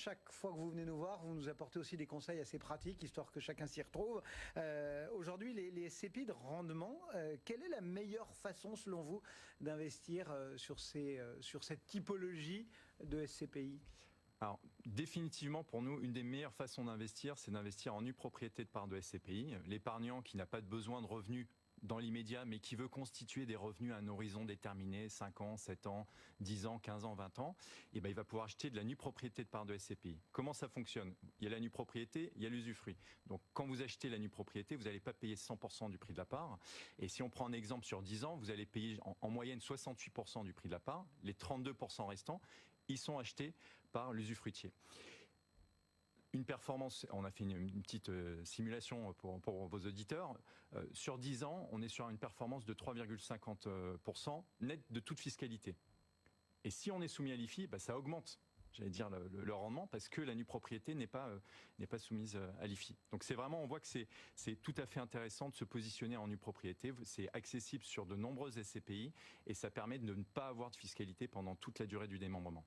Chaque fois que vous venez nous voir, vous nous apportez aussi des conseils assez pratiques, histoire que chacun s'y retrouve. Aujourd'hui, les SCPI de rendement, quelle est la meilleure façon, selon vous, d'investir sur cette typologie de SCPI ? Alors, définitivement, pour nous, une des meilleures façons d'investir, c'est d'investir en nue propriété de part de SCPI. L'épargnant qui n'a pas de besoin de revenus dans l'immédiat, mais qui veut constituer des revenus à un horizon déterminé, 5 ans, 7 ans, 10 ans, 15 ans, 20 ans, et ben, il va pouvoir acheter de la nue propriété de part de SCPI. Comment ça fonctionne ? Il y a la nue propriété, il y a l'usufruit. Donc, quand vous achetez la nue propriété, vous n'allez pas payer 100% du prix de la part. Et si on prend un exemple sur 10 ans, vous allez payer en moyenne 68% du prix de la part. Les 32% restants, ils sont achetés par l'usufruitier. Une performance, on a fait une petite simulation pour vos auditeurs. Sur 10 ans, on est sur une performance de 3,50% net de toute fiscalité. Et si on est soumis à l'IFI, bah, ça augmente, j'allais dire, le rendement, parce que la nue propriété n'est pas soumise à l'IFI. Donc c'est vraiment, on voit que c'est tout à fait intéressant de se positionner en nue propriété. C'est accessible sur de nombreuses SCPI et ça permet de ne pas avoir de fiscalité pendant toute la durée du démembrement.